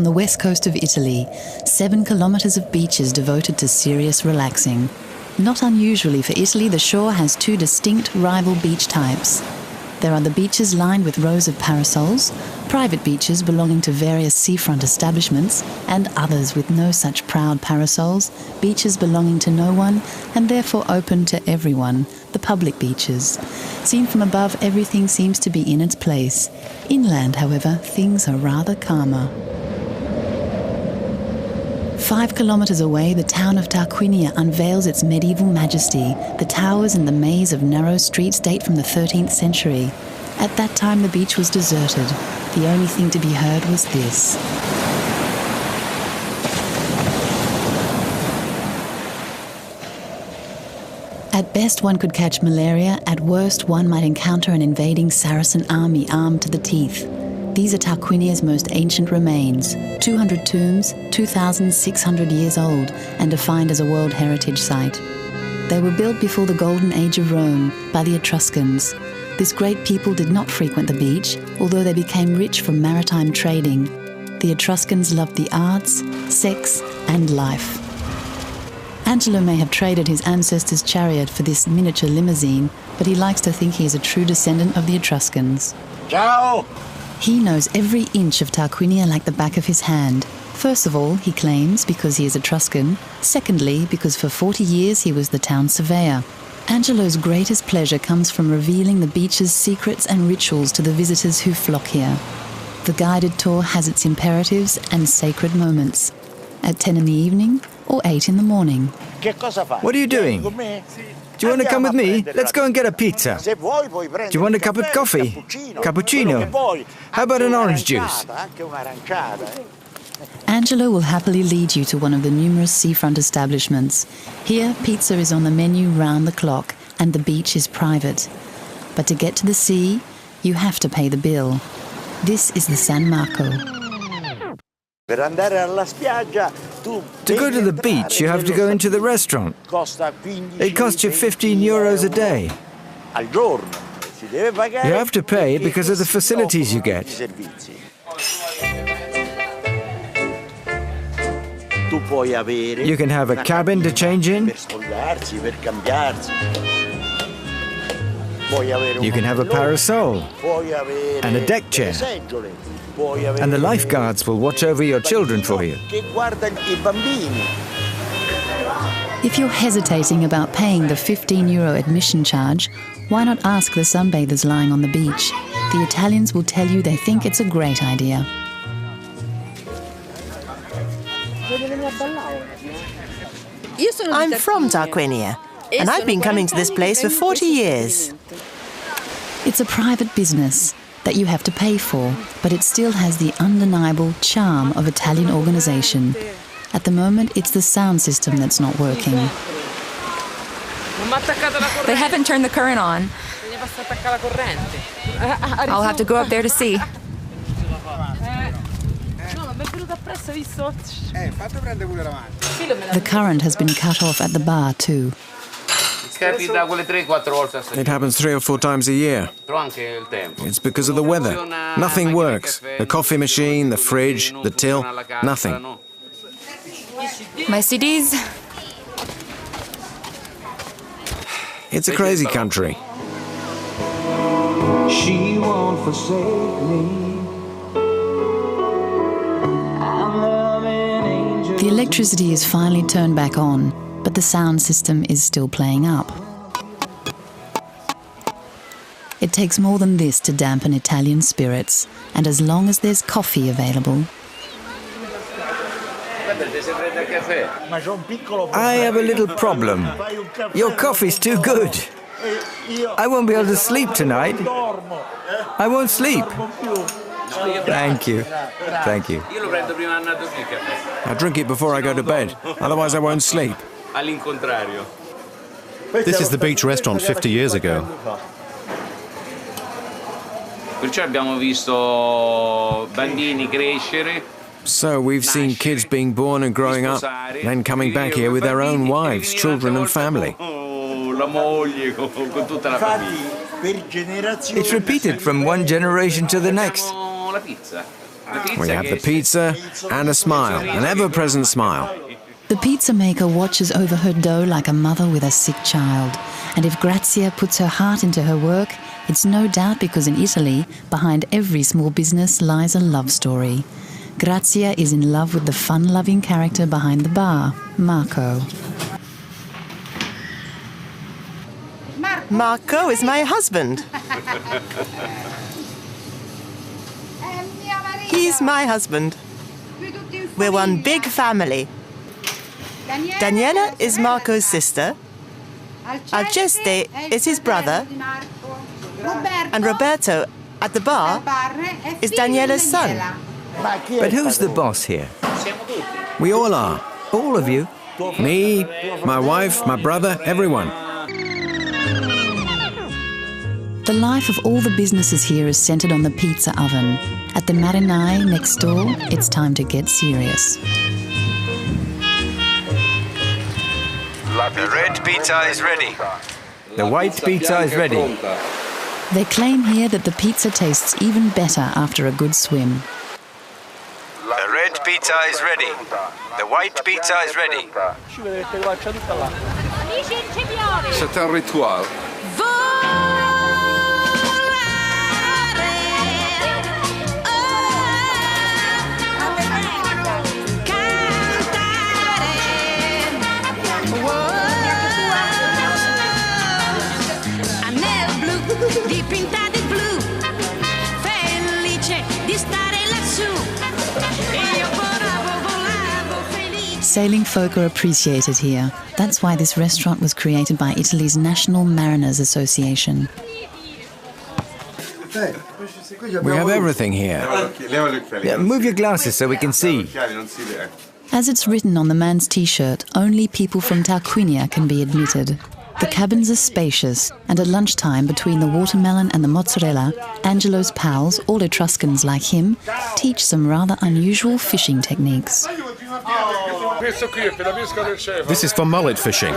on the west coast of Italy, 7 kilometres of beaches devoted to serious relaxing. Not unusually for Italy, the shore has 2 distinct rival beach types. There are the beaches lined with rows of parasols, private beaches belonging to various seafront establishments, and others with no such proud parasols, beaches belonging to no one and therefore open to everyone, the public beaches. Seen from above, everything seems to be in its place. Inland, however, things are rather calmer. 5 kilometres away, the town of Tarquinia unveils its medieval majesty. The towers and the maze of narrow streets date from the 13th century. At that time, the beach was deserted. The only thing to be heard was this. At best, one could catch malaria. At worst, one might encounter an invading Saracen army armed to the teeth. These are Tarquinia's most ancient remains, 200 tombs, 2,600 years old, and defined as a World Heritage Site. They were built before the Golden Age of Rome by the Etruscans. This great people did not frequent the beach, although they became rich from maritime trading. The Etruscans loved the arts, sex, and life. Angelo may have traded his ancestors' chariot for this miniature limousine, but he likes to think he is a true descendant of the Etruscans. Ciao! He knows every inch of Tarquinia like the back of his hand. First of all, he claims, because he is Etruscan. Secondly, because for 40 years he was the town surveyor. Angelo's greatest pleasure comes from revealing the beach's secrets and rituals to the visitors who flock here. The guided tour has its imperatives and sacred moments. At 10 in the evening or 8 in the morning. What are you doing? Do you want to come with me? Let's go and get a pizza. Do you want a cup of coffee? Cappuccino? How about an orange juice? Angelo will happily lead you to one of the numerous seafront establishments. Here, pizza is on the menu round the clock, and the beach is private. But to get to the sea, you have to pay the bill. This is the San Marco. To go to the beach, you have to go into the restaurant. It costs you 15 euros a day. You have to pay because of the facilities you get. You can have a cabin to change in. You can have a parasol and a deck chair. And the lifeguards will watch over your children for you. If you're hesitating about paying the 15 euro admission charge, why not ask the sunbathers lying on the beach? The Italians will tell you they think it's a great idea. I'm from Tarquinia, and I've been coming to this place for 40 years. It's a private business that you have to pay for, but it still has the undeniable charm of Italian organization. At the moment, it's the sound system that's not working. They haven't turned the current on. I'll have to go up there to see. The current has been cut off at the bar too. It happens 3 or 4 times a year. It's because of the weather. Nothing works. The coffee machine, the fridge, the till, nothing. My CDs? It's a crazy country. She won't forsake me. The electricity is finally turned back on, but the sound system is still playing up. It takes more than this to dampen Italian spirits, and as long as there's coffee available. I have a little problem. Your coffee's too good. I won't be able to sleep tonight. I won't sleep. Thank you. Thank you. I drink it before I go to bed, otherwise I won't sleep. This is the beach restaurant 50 years ago. So we've seen kids being born and growing up, then coming back here with their own wives, children and family. It's repeated from one generation to the next. We have the pizza and a smile, an ever-present smile. The pizza maker watches over her dough like a mother with a sick child. And if Grazia puts her heart into her work, it's no doubt because in Italy, behind every small business lies a love story. Grazia is in love with the fun-loving character behind the bar, Marco. Marco is my husband. He's my husband. We're one big family. Daniela is Marco's sister. Alceste is his brother. And Roberto, at the bar, is Daniela's son. But who's the boss here? We all are. All of you? Me, my wife, my brother, everyone. The life of all the businesses here is centred on the pizza oven. At the Marinai next door, it's time to get serious. The red pizza is ready. The white pizza is ready. They claim here that the pizza tastes even better after a good swim. The red pizza is ready. The white pizza is ready. C'est un ritual. Sailing folk are appreciated here. That's why this restaurant was created by Italy's National Mariners Association. We have everything here. Yeah, move your glasses so we can see. As it's written on the man's T-shirt, only people from Tarquinia can be admitted. The cabins are spacious, and at lunchtime, between the watermelon and the mozzarella, Angelo's pals, all Etruscans like him, teach some rather unusual fishing techniques. This is for mullet fishing.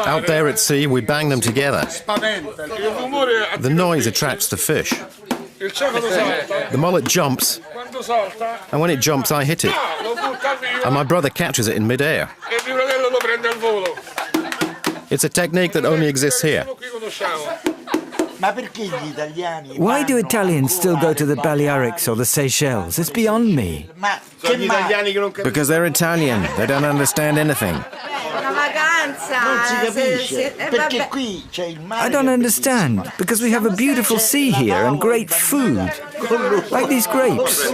Out there at sea, we bang them together. The noise attracts the fish. The mullet jumps, and when it jumps, I hit it. And my brother catches it in mid-air. It's a technique that only exists here. Why do Italians still go to the Balearics or the Seychelles? It's beyond me. Because they're Italian. They don't understand anything. I don't understand, because we have a beautiful sea here and great food. Like these grapes.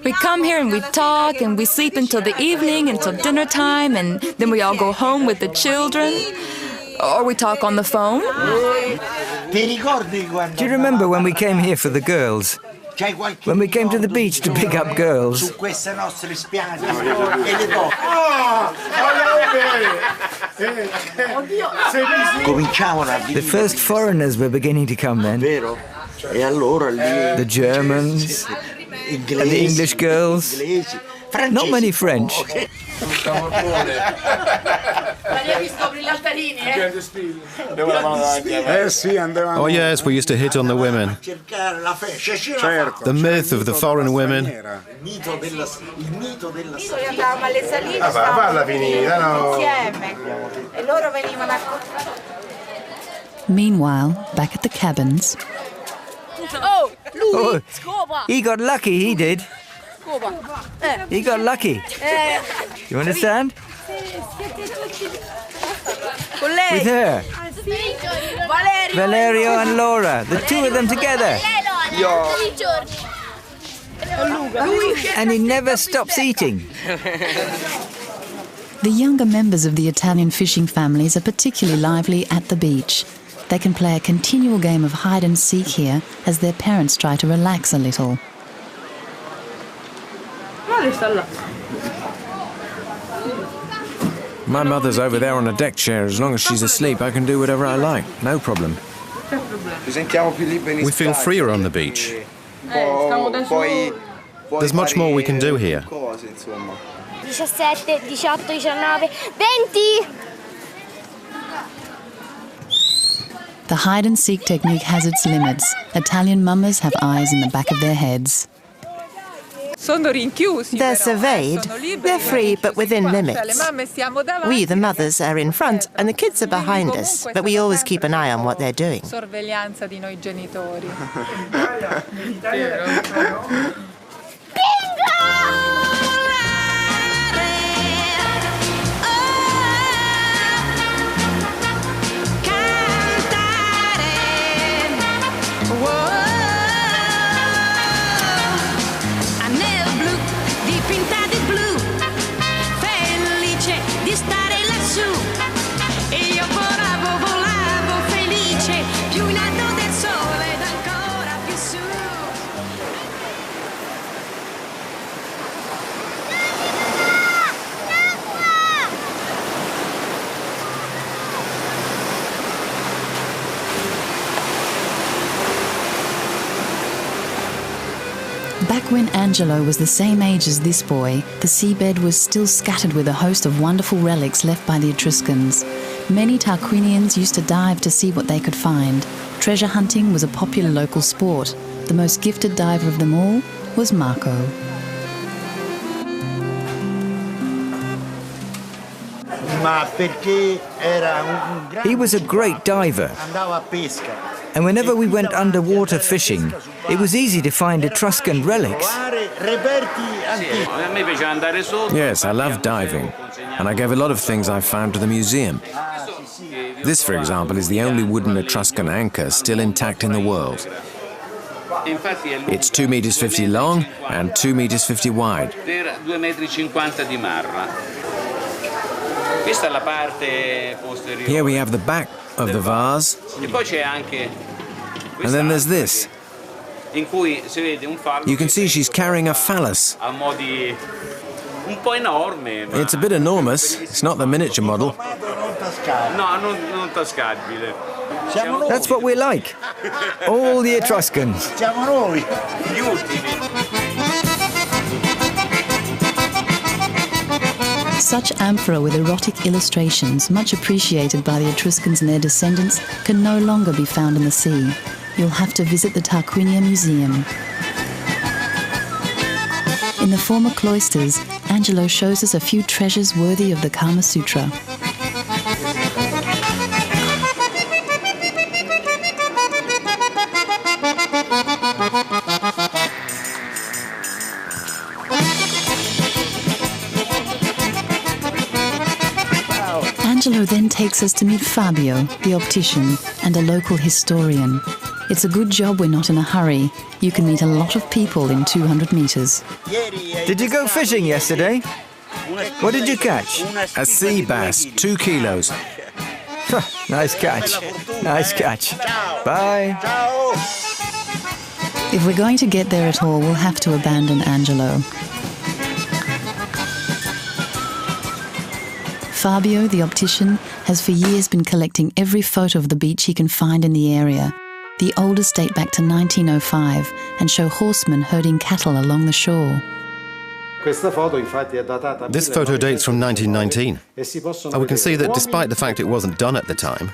We come here and we talk and we sleep until the evening, until dinner time, and then we all go home with the children. Or we talk on the phone. Do you remember when we came here for the girls? When we came to the beach to pick up girls? The first foreigners were beginning to come then. The Germans and the English girls. Not many French. Oh yes, we used to hit on the women. The myth of the foreign women. Meanwhile, back at the cabins... Oh, he got lucky, he did. He got lucky. You understand? With her. Valerio and Laura, the two of them together. And he never stops eating. The younger members of the Italian fishing families are particularly lively at the beach. They can play a continual game of hide and seek here as their parents try to relax a little. My mother's over there on a deck chair. As long as she's asleep, I can do whatever I like. No problem. We feel freer on the beach. There's much more we can do here. 17, 18, 19, 20! The hide-and-seek technique has its limits. Italian mamas have eyes in the back of their heads. They're surveyed. They're free, but within limits. We, the mothers, are in front, and the kids are behind us, but we always keep an eye on what they're doing. Back when Angelo was the same age as this boy, the seabed was still scattered with a host of wonderful relics left by the Etruscans. Many Tarquinians used to dive to see what they could find. Treasure hunting was a popular local sport. The most gifted diver of them all was Marco. He was a great diver. And whenever we went underwater fishing, it was easy to find Etruscan relics. Yes, I love diving, and I gave a lot of things I found to the museum. This, for example, is the only wooden Etruscan anchor still intact in the world. It's 2 meters 50 long and 2 meters 50 wide. Here we have the back of the vase, and then there's this. You can see she's carrying a phallus. It's a bit enormous. It's not the miniature model. That's what we're like. All the Etruscans. Such amphora with erotic illustrations, much appreciated by the Etruscans and their descendants, can no longer be found in the sea. You'll have to visit the Tarquinia Museum. In the former cloisters, Angelo shows us a few treasures worthy of the Kama Sutra. Angelo then takes us to meet Fabio, the optician, and a local historian. It's a good job we're not in a hurry. You can meet a lot of people in 200 meters. Did you go fishing yesterday? What did you catch? A sea bass, 2 kilos. Nice catch. Nice catch. Bye. If we're going to get there at all, we'll have to abandon Angelo. Fabio, the optician, has for years been collecting every photo of the beach he can find in the area. The oldest date back to 1905 and show horsemen herding cattle along the shore. This photo dates from 1919, and we can see that despite the fact it wasn't done at the time,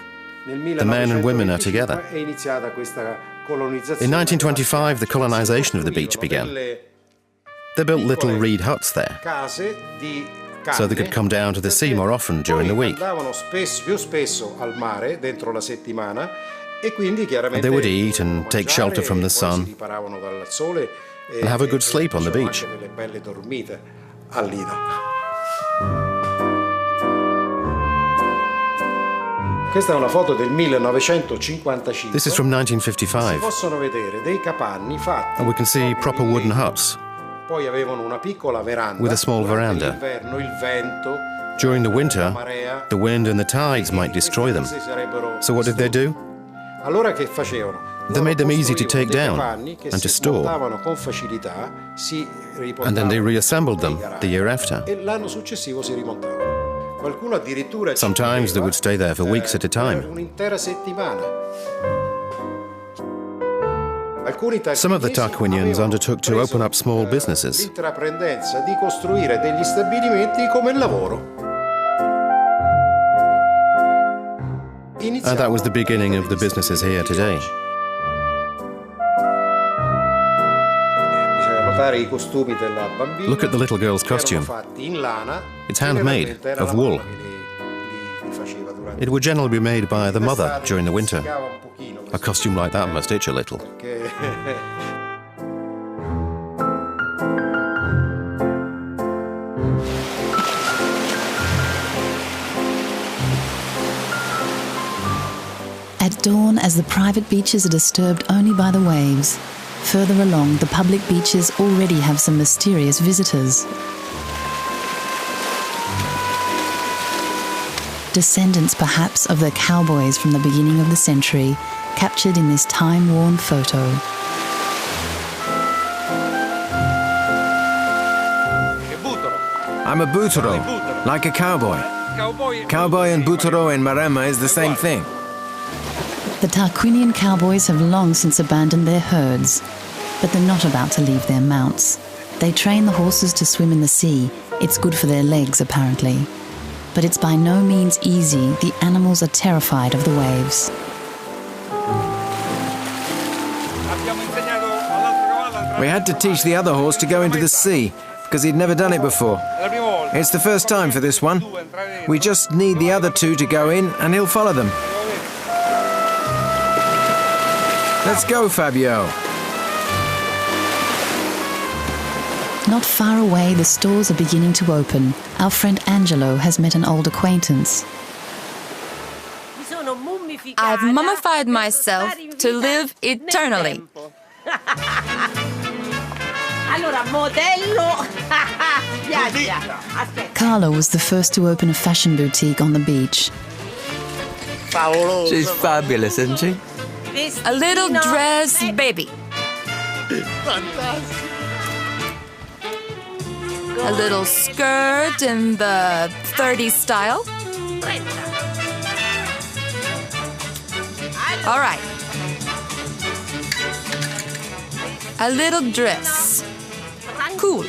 the men and women are together. In 1925, the colonization of the beach began. They built little reed huts there, so they could come down to the sea more often during the week. And they would eat and take shelter from the sun and have a good sleep on the beach. This is from 1955, and we can see proper wooden huts with a small veranda. During the winter, the wind and the tides might destroy them. So what did they do? They made them easy to take down and to store, and then they reassembled them the year after. Sometimes they would stay there for weeks at a time. Some of the Tarquinians undertook to open up small businesses. L'intraprendenza di costruire degli stabilimenti come lavoro. And that was the beginning of the businesses here today. Look at the little girl's costume. It's handmade, of wool. It would generally be made by the mother during the winter. A costume like that must itch a little. At dawn, as the private beaches are disturbed only by the waves, further along, the public beaches already have some mysterious visitors. Descendants, perhaps, of the cowboys from the beginning of the century, captured in this time-worn photo. I'm a butero, like a cowboy. Cowboy and butero in Maremma is the same thing. The Tarquinian cowboys have long since abandoned their herds, but they're not about to leave their mounts. They train the horses to swim in the sea. It's good for their legs, apparently. But it's by no means easy. The animals are terrified of the waves. We had to teach the other horse to go into the sea, because he'd never done it before. It's the first time for this one. We just need the other two to go in, and he'll follow them. Let's go, Fabio. Not far away, the stores are beginning to open. Our friend Angelo has met an old acquaintance. I've mummified myself to live eternally. Carla was the first to open a fashion boutique on the beach. She's fabulous, isn't she? A little dress baby. A little skirt in the 30s style. All right. A little dress. Cool.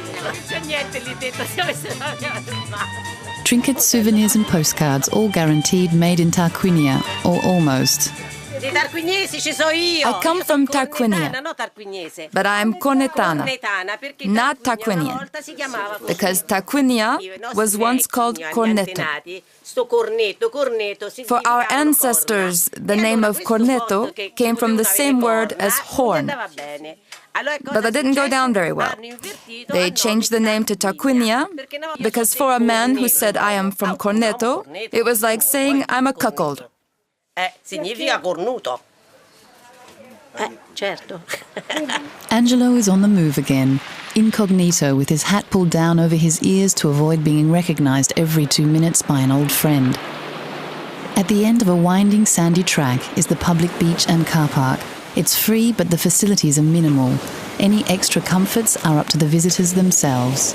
Trinkets, souvenirs and postcards, all guaranteed made in Tarquinia, or almost. I come from Tarquinia, but I'm Cornetana, not Tarquinian, because Tarquinia was once called Corneto. For our ancestors, the name of Corneto came from the same word as horn. But that didn't go down very well. They changed the name to Tarquinia because for a man who said I am from Corneto, it was like saying I'm a cuckold. Significa cornuto. Certo. Angelo is on the move again, incognito with his hat pulled down over his ears to avoid being recognized every 2 minutes by an old friend. At the end of a winding sandy track is the public beach and car park. It's free, but the facilities are minimal. Any extra comforts are up to the visitors themselves.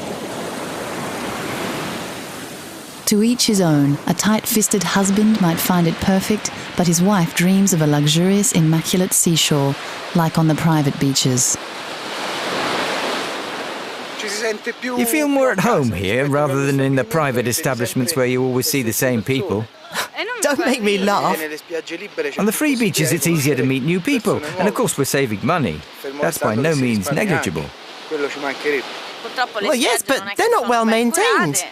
To each his own. A tight-fisted husband might find it perfect, but his wife dreams of a luxurious, immaculate seashore, like on the private beaches. You feel more at home here rather than in the private establishments where you always see the same people. Don't make me laugh. On the free beaches, it's easier to meet new people. And of course, we're saving money. That's by no means negligible. Well, yes, but they're not well maintained.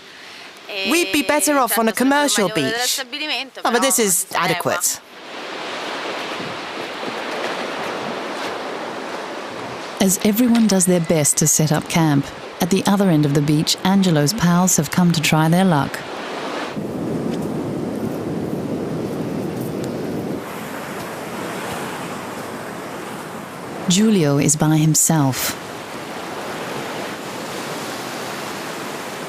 We'd be better off on a commercial beach. Oh, but this is adequate. As everyone does their best to set up camp, at the other end of the beach, Angelo's pals have come to try their luck. Giulio is by himself.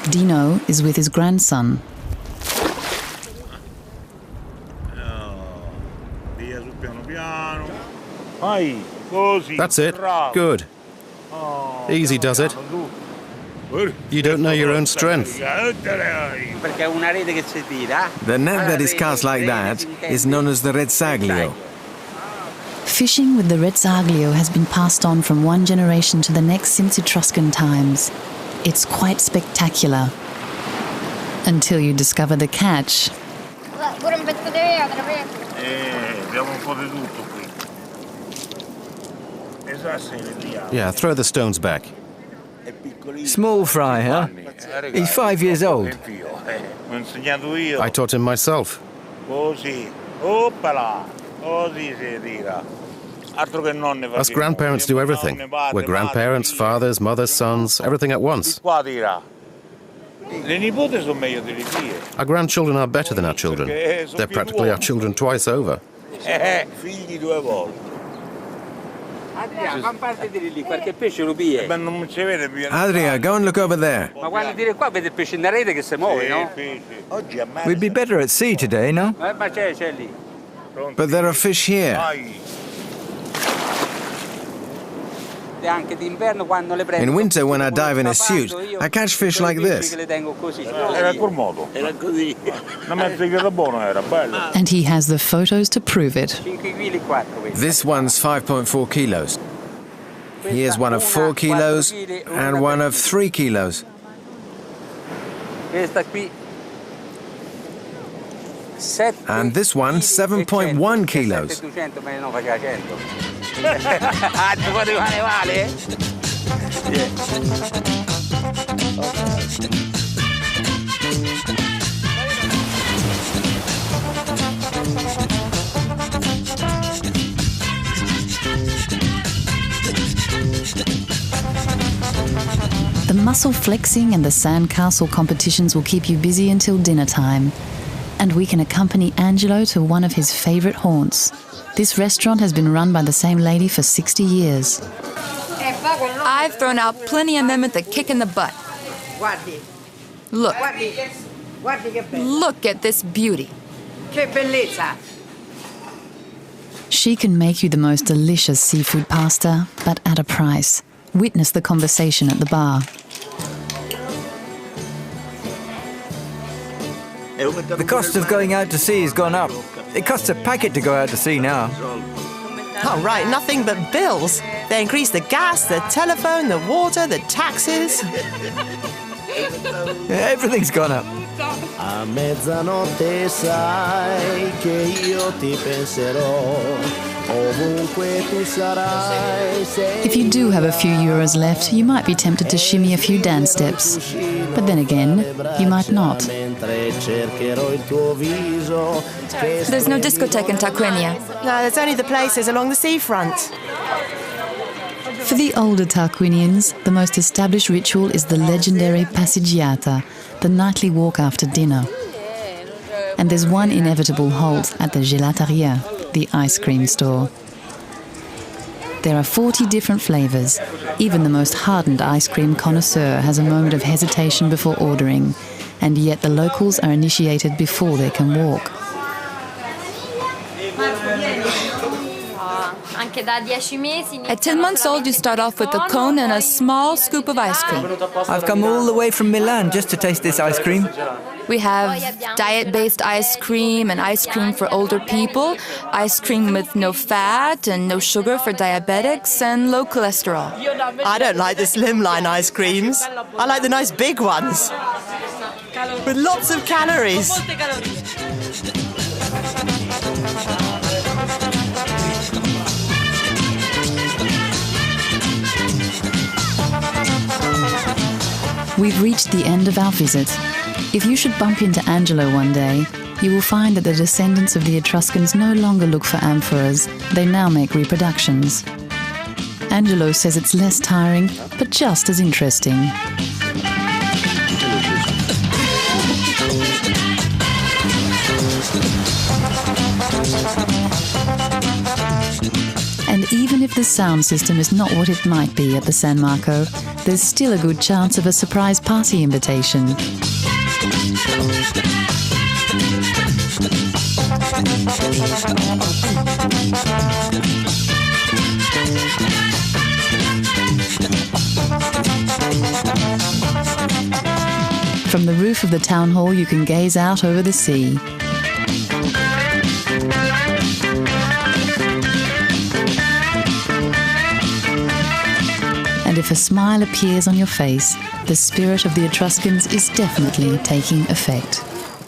Dino is with his grandson. That's it. Good. Easy does it. You don't know your own strength. The net that is cast like that is known as the rezzaglio. Fishing with the Rezzaglio has been passed on from one generation to the next since Etruscan times. It's quite spectacular. Until you discover the catch. Yeah, throw the stones back. Small fry, huh? He's 5 years old. I taught him myself. Us grandparents do everything. We're grandparents, fathers, mothers, sons, everything at once. Our grandchildren are better than our children. They're practically our children twice over. Adria, go and look over there. We'd be better at sea today, no? But there are fish here. In winter, when I dive in a suit, I catch fish like this. And he has the photos to prove it. This one's 5.4 kilos. Here's one of 4 kilos and one of 3 kilos. And this one, 7.1 kilos. The muscle flexing and the sandcastle competitions will keep you busy until dinner time. And we can accompany Angelo to one of his favourite haunts. This restaurant has been run by the same lady for 60 years. I've thrown out plenty of men with a kick in the butt. Look. Look at this beauty. She can make you the most delicious seafood pasta, but at a price. Witness the conversation at the bar. The cost of going out to sea has gone up. It costs a packet to go out to sea now. Oh, right, nothing but bills. They increase the gas, the telephone, the water, the taxes. Everything's gone up. A mezzanotte sai che io ti penserò. Ovunque tu sarai. If you do have a few euros left, you might be tempted to shimmy a few dance steps. But then again, you might not. There's no discotheque in Tarquinia. No, there's only the places along the seafront. For the older Tarquinians, the most established ritual is the legendary passeggiata, the nightly walk after dinner. And there's one inevitable halt at the gelateria, the ice cream store. There are 40 different flavours. Even the most hardened ice cream connoisseur has a moment of hesitation before ordering, and yet the locals are initiated before they can walk. At 10 months old, you start off with a cone and a small scoop of ice cream. I've come all the way from Milan just to taste this ice cream. We have diet-based ice cream and ice cream for older people, ice cream with no fat and no sugar for diabetics, and low cholesterol. I don't like the slimline ice creams. I like the nice big ones with lots of calories. We've reached the end of our visit. If you should bump into Angelo one day, you will find that the descendants of the Etruscans no longer look for amphoras, they now make reproductions. Angelo says it's less tiring, but just as interesting. And even if the sound system is not what it might be at the San Marco, there's still a good chance of a surprise party invitation. From the roof of the town hall, you can gaze out over the sea. And if a smile appears on your face, the spirit of the Etruscans is definitely taking effect.